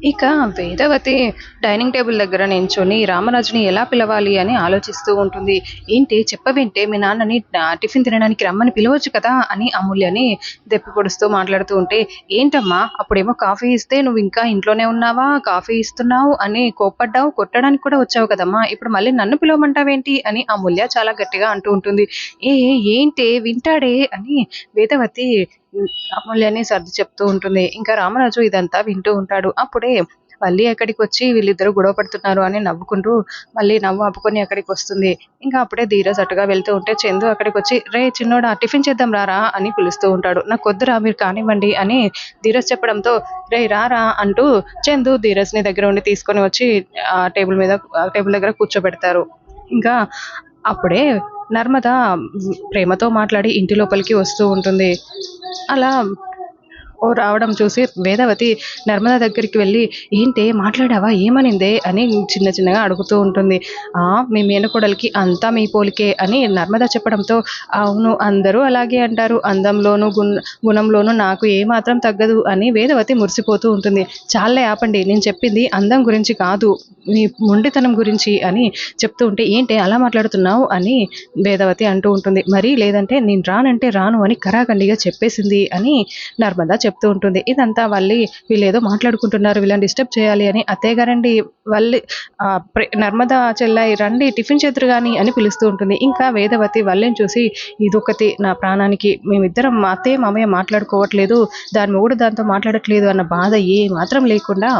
ఇక Vedavathi dining table దగ్గర నించొని రామరాజుని ఎలా పిలవాలి అని ఆలోచిస్తూ ఉంటుంది. "ఏంటి చెప్పవేంటే మీ నాన్నని టిఫిన్ తినడానికి రమ్మని పిలవచ్చు కదా!" అని అమూల్యని దెప్పి పొడుస్తూ మాట్లాడుతూ ఉంటే, "ఏంటమ్మా అప్పుడేమో కాఫీ ఇస్తే నువ్వింకా ఇంట్లోనే ఉన్నావా? కాఫీ ఇస్తున్నావు అని కోప్పడ్డావు. కొట్టడానికి కూడా వచ్చావు కదమ్మా! ఇప్పుడు మళ్ళీ నన్ను పిలవమంటావేంటి?" అని అమూల్య చాలా గట్టిగా అంటూ ఉంటుంది. "ఏ ఏ ఏంటే వింటాడే" అని వేదవతి అమూల్యని సర్ది చెప్తూ ఉంటుంది. ఇంకా రామరాజు ఇదంతా వింటూ ఉంటాడు. అప్పుడే వల్లి అక్కడికొచ్చి వీళ్ళిద్దరూ గొడవ పడుతున్నారు అని నవ్వుకుంటూ మళ్ళీ నవ్వు ఆపుకొని అక్కడికొస్తుంది. ఇంకా అప్పుడే ధీరజ్ అటుగా వెళ్తూ ఉంటే చందు అక్కడికొచ్చి, "రేయ్ చిన్నోడా టిఫిన్ చేద్దాం రారా" అని పిలుస్తూ ఉంటాడు. "నాకొద్దురా మీరు కానివ్వండి" అని ధీరజ్ చెప్పడంతో, "రేయ్ రారా" అంటూ చందు ధీరజ్‌ని దగ్గర ఉండి తీసుకొని వచ్చి టేబుల్ దగ్గర కూర్చోబెడతారు. ఇంకా అప్పుడే నర్మద ప్రేమతో మాట్లాడి ఇంటి లోపలికి వస్తూ ఉంటుంది. అలా రావడం చూసి వేదవతి నర్మద దగ్గరికి వెళ్ళి, "ఏంటే మాట్లాడావా? ఏమనిందే?" అని చిన్నగా అడుగుతూ ఉంటుంది. మీ మేనకోడలికి అంతా మీ పోలికే" అని నర్మద చెప్పడంతో, "అవును అందరూ అలాగే అంటారు. అందంలోనూ, గుణంలోనూ నాకు ఏమాత్రం తగ్గదు" అని వేదవతి మురిసిపోతూ ఉంటుంది. "చాల్లే ఆపండి. నేను చెప్పింది అందం గురించి కాదు. మీ మొండితనం గురించి" అని చెప్తూ ఉంటే, "ఏంటే అలా మాట్లాడుతున్నావు?" అని వేదవతి అంటూ ఉంటుంది. "మరీ లేదంటే నేను రానంటే రాను అని ఖరాఖండిగా చెప్పేసింది" అని నర్మద చెప్తూ ఉంటుంది. ఇదంతా వల్లి వీళ్ళేదో మాట్లాడుకుంటున్నారు. వీళ్ళని డిస్టర్బ్ చేయాలి అని, "అత్తయ్య గారండి వల్లి నర్మద చెల్లాయి రండి టిఫిన్ చేద్దురు గాని" అని పిలుస్తూ ఉంటుంది. ఇంకా వేదవతి వల్లిని చూసి, "ఇదొకతి నా ప్రాణానికి మేమిద్దరం మా అత్తయ్య, మామయ్య మాట్లాడుకోవట్లేదు. దాని మొగుడు దాంతో మాట్లాడట్లేదు అన్న బాధ ఏమాత్రం లేకుండా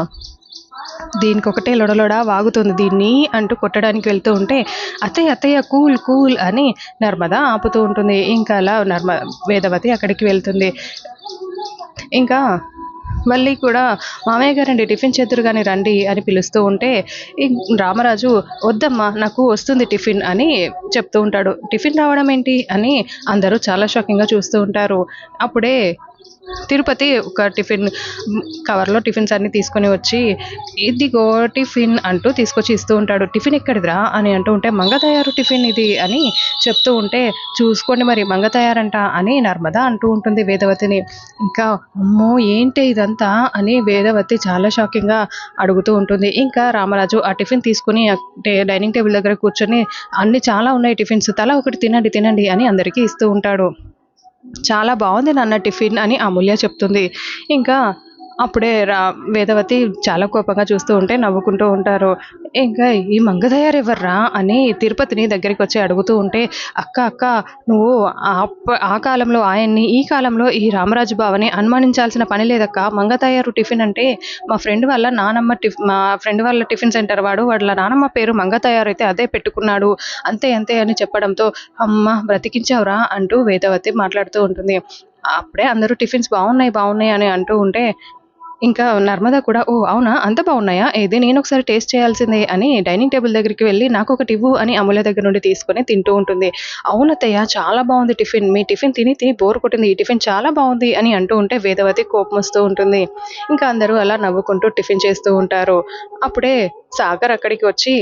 దీనికొకటే లొడలొడ వాగుతుంది. దీన్ని" అంటూ కొట్టడానికి వెళ్తూ ఉంటే, "అత్తయ్య అత్తయ్య కూల్ కూల్" అని నర్మద ఆపుతూ ఉంటుంది. ఇంకా అలా వేదవతి అక్కడికి వెళ్తుంది. ఇంకా మళ్ళీ కూడా, "మామయ్య గారండి టిఫిన్ చేద్దురు గాని రండి" అని పిలుస్తూ ఉంటే, రామరాజు, "వద్దమ్మా నాకు వస్తుంది టిఫిన్" అని చెప్తూ ఉంటాడు. "టిఫిన్ రావడం ఏంటి?" అని అందరూ చాలా షాకింగ్‌గా చూస్తూ ఉంటారు. అప్పుడే తిరుపతి ఒక కవర్‌లో టిఫిన్స్ అన్నీ తీసుకొని వచ్చి, "ఇదిగో టిఫిన్" అంటూ తీసుకొచ్చి ఇస్తూ ఉంటాడు. "టిఫిన్ ఎక్కడిదిరా?" అని అంటూ ఉంటే, "మంగ తయారు టిఫిన్ ఇది" అని చెప్తూ ఉంటే, "చూసుకోండి మరి మంగ తయారంట" అని నర్మద అంటూ ఉంటుంది వేదవతిని. ఇంకా "అమ్మో! ఏంటే ఇదంతా" అని వేదవతి చాలా షాకింగ్‌గా అడుగుతూ ఉంటుంది. ఇంకా రామరాజు ఆ టిఫిన్ తీసుకొని డైనింగ్ టేబుల్ దగ్గర కూర్చొని, "అన్నీ చాలా ఉన్నాయి టిఫిన్స్. తలా ఒకటి తినండి తినండి" అని అందరికీ ఇస్తూ ఉంటాడు. "చాలా బావుంది నాన్న టిఫిన్" అని అమూల్య చెప్తుంది. ఇంకా అప్పుడే వేదవతి చాలా కోపంగా చూస్తూ ఉంటే నవ్వుకుంటూ ఉంటారు. ఇంకా "ఈ మంగదయారెవర్రా?" అని తిరుపతిని దగ్గరికొచ్చి అడుగుతూ ఉంటే, "అక్క అక్క నువ్వు ఆ కాలంలో ఆయన్ని, ఈ కాలంలో ఈ రామరాజు బావని అనుమానించాల్సిన పని లేదక్కా. మంగతయారు టిఫిన్ అంటే మా ఫ్రెండ్ వాళ్ళ టిఫిన్ సెంటర్ వాడు. వాళ్ళ నానమ్మ పేరు మంగతయారు అయితే అదే పెట్టుకున్నాడు. అంతే అంతే" అని చెప్పడంతో, "అమ్మ బ్రతికించావురా" అంటూ వేదవతి మాట్లాడుతూ ఉంటుంది. అప్పుడే అందరూ టిఫిన్స్ బావున్నాయి, బావున్నాయి అని అంటూ ఉంటే, ఇంకా నర్మద కూడా, "ఓహ్! అవునా? అంత బావున్నాయా? ఏది నేనొకసారి టేస్ట్ చేయాల్సిందే" అని డైనింగ్ టేబుల్ దగ్గరికి వెళ్ళి, "నాకొకటివ్వు" అని అమూల్య దగ్గర నుండి తీసుకొని తింటూ ఉంటుంది. "అవునత్తయ్య చాలా బావుంది టిఫిన్. మీ టిఫిన్ తిని తిని బోర్ కొట్టింది. ఈ టిఫిన్ చాలా బావుంది" అని అంటూ ఉంటే వేదవతి కోపమొస్తూ ఉంటుంది. ఇంకా అందరూ అలా నవ్వుకుంటూ టిఫిన్ చేస్తూ ఉంటారు. అప్పుడే సాగర్ అక్కడికి వచ్చి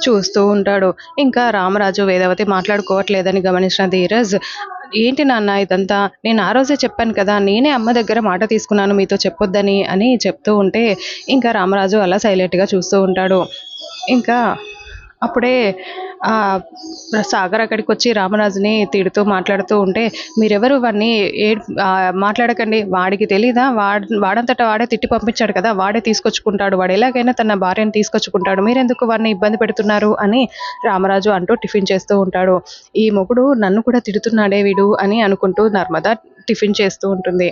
చూస్తూ ఉంటాడు. ఇంకా రామరాజు, వేదవతి మాట్లాడుకోవట్లేదని గమనించిన ధీరజ్, "ఏంటి నాన్న ఇదంతా? నేను ఆ రోజే చెప్పాను కదా! నేనే అమ్మ దగ్గర మాట తీసుకున్నాను మీతో చెప్పొద్దని" అని చెప్తూ ఉంటే, ఇంకా రామరాజు అలా సైలెంట్‌గా చూస్తూ ఉంటాడు. ఇంకా అప్పుడే ఆహ్, సాగర్ అక్కడికొచ్చి రామరాజుని తిడుతూ మాట్లాడుతూ ఉంటే, "మీరెవరు వాడిని మాట్లాడకండి. వాడికి తెలీదా? వాడంతట వాడే తిట్టి పంపించాడు కదా! వాడే తీసుకొచ్చుకుంటాడు. వాడు ఎలాగైనా తన భార్యని తీసుకొచ్చుకుంటాడు. మీరెందుకు వాడిని ఇబ్బంది పెడుతున్నారు" అని రామరాజు అంటూ టిఫిన్ చేస్తూ ఉంటాడు. "ఈ మొగుడు నన్ను కూడా తిడుతున్నాడే వీడు" అని అనుకుంటూ నర్మద టిఫిన్ చేస్తూ ఉంటుంది.